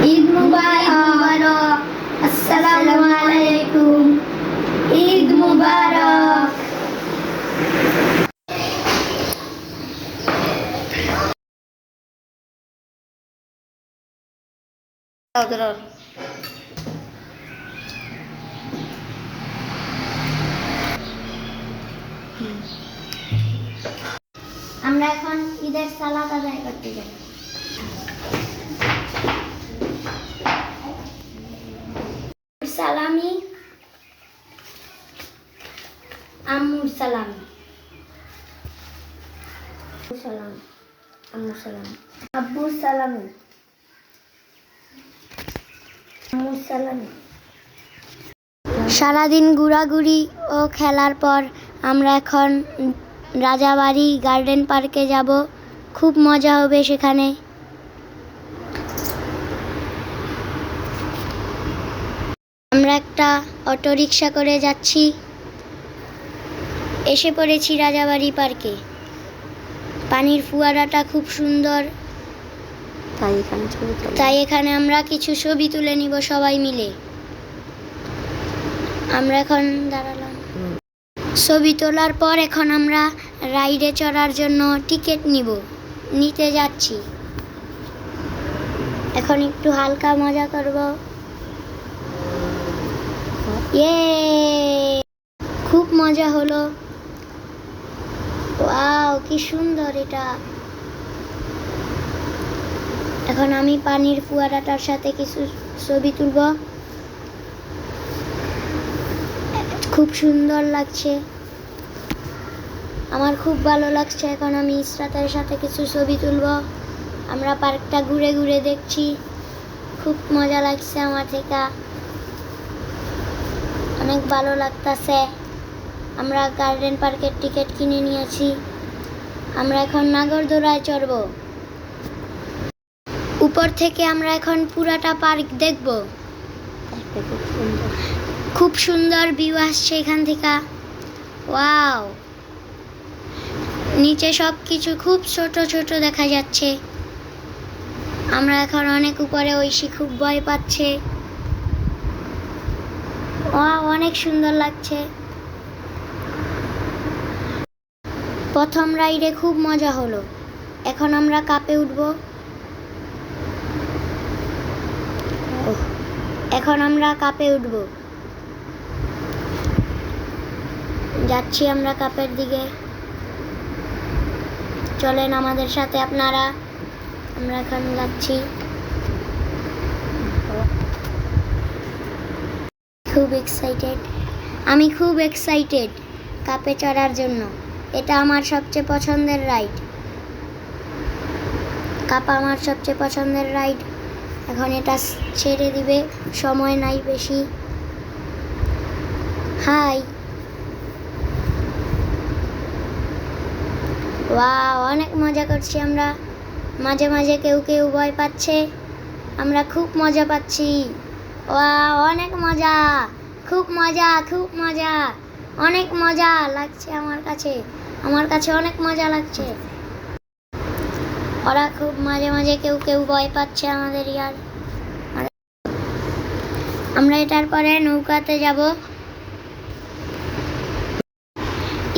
ঈদ মুবারক। আসসালামু আলাইকুম। ঈদ মুবারক। আমরা এখন ঈদের সালাত আদায় করতে যাই। সালামি, আম্মুর সালামি, সালাম, আম্মুর সালামি, আব্বুর সালামি, আম্মুর সালামি। সারাদিন ঘোরাঘুরি ও খেলার পর আমরা এখন রাজাবাড়ি গার্ডেন পার্কে যাব। খুব মজা হবে সেখানে। আমরা একটা অটোরিকশা করে যাচ্ছি। এসে পড়েছি রাজাবাড়ি পার্কে। পানির ফুয়ারাটা খুব সুন্দর, তাই এখানে আমরা কিছু ছবি তুলে নিব সবাই মিলে। আমরা এখন দাঁড়ালাম। ছবি তোলার পর এখন আমরা রাইডে চড়ার জন্য টিকিট নিতে যাচ্ছি। এখন একটু হালকা মজা করব। খুব মজা হলো। ওয়াও, কি সুন্দর এটা। এখন আমি পানির ফুয়ারাটার সাথে কিছু ছবি তুলব। খুব সুন্দর লাগছে, আমার খুব ভালো লাগছে। এখন আমি ইসরাতের সাথে কিছু ছবি তুলব। আমরা পার্কটা ঘুরে ঘুরে দেখছি, খুব মজা লাগছে আমার থেকে, অনেক ভালো লাগতেছে। আমরা গার্ডেন পার্কের টিকিট কিনে নিয়েছি। আমরা এখন নাগরদোলায় চড়ব। উপর থেকে আমরা এখন পুরাটা পার্ক দেখব। খুব সুন্দর ভিউ আসছে এখান থেকে। ওয়াও, নিচে সব কিছু খুব ছোট ছোট দেখা যাচ্ছে। আমরা এখন অনেক উপরে, ঐশী খুব ভয় পাচ্ছে। ওয়াও, অনেক সুন্দর লাগছে। প্রথম রাইডে খুব মজা হলো। এখন আমরা কাপে উঠব। যাচ্ছি আমরা কাপের দিকে। চলেন আমাদের সাথে আপনারা। আমরা এখন যাচ্ছি। আমি খুব এক্সাইটেড কাপে চড়ার জন্য। এটা আমার সবচেয়ে পছন্দের রাইড। কাপ আমার সবচেয়ে পছন্দের রাইড। এখন এটা ছেড়ে দিবে, সময় নাই বেশি। হাই, ওয়াও, অনেক মজা করছি আমরা। মাঝে মাঝে কেউ কেউ ভয় পাচ্ছে, আমরা খুব মজা পাচ্ছি। ওয়াও, অনেক মজা, খুব মজা, খুব মজা, অনেক মজা লাগছে আমার কাছে অনেক মজা লাগছে। ওরা খুব মাঝে মাঝে কেউ কেউ ভয় পাচ্ছে আমাদের ইয়ার। আমরা এটার পরে নৌকাতে যাব।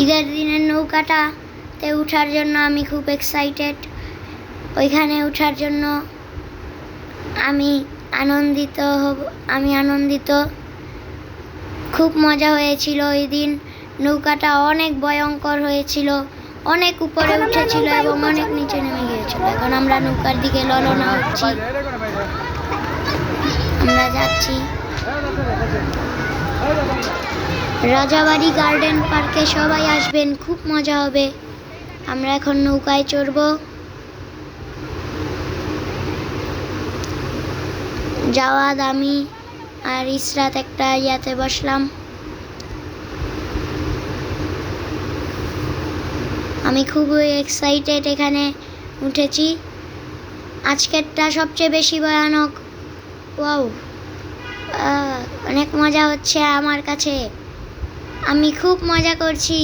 ঈদের দিনের নৌকাটাতে উঠার জন্য আমি খুব এক্সাইটেড। ওইখানে উঠার জন্য আমি আনন্দিত। খুব মজা হয়েছিল ওই দিন। নৌকাটা অনেক ভয়ঙ্কর হয়েছিল, অনেক উপরে উঠেছিল এবং অনেক নিচে নেমে গিয়েছিল। এখন আমরা নৌকার দিকে রওনা হচ্ছি। আমরা যাচ্ছি। রাজাবাড়ি গার্ডেন পার্কে সবাই আসবেন, খুব মজা হবে। আমরা এখন নৌকায় চড়ব। জাওয়াদ, আমি আর ইসরাত একটা ইয়াতে বসলাম। আমি খুবই এক্সাইটেড এখানে উঠেছি। আজকেরটা সবচেয়ে বেশি ভয়ানক। ওয়াও, অনেক মজা হচ্ছে আমার কাছে। আমি খুব মজা করছি।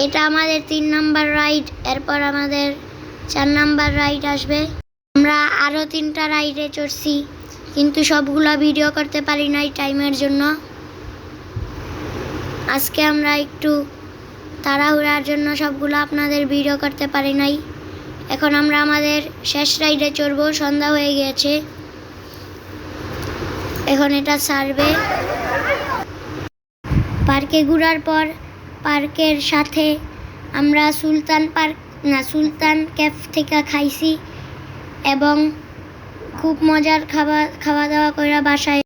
এটা আমাদের 3 নাম্বার রাইড। এরপর আমাদের 4 নাম্বার রাইড আসবে। আমরা আরও 3টা রাইডে চড়ছি, কিন্তু সবগুলা ভিডিও করতে পারি নাই টাইমের জন্য। আজকে আমরা একটু তাড়াহুড়ার জন্য সবগুলো আপনাদের ভিডিও করতে পারি নাই। এখন আমরা আমাদের শেষ রাইডে চড়বো, সন্ধ্যা হয়ে গিয়েছে, এখন এটা ছাড়বে। পার্কে ঘোরার পর পার্কের সাথে আমরা সুলতান ক্যাফ থেকে খাইছি এবং খুব মজার খাওয়া দাওয়া করে বাসায়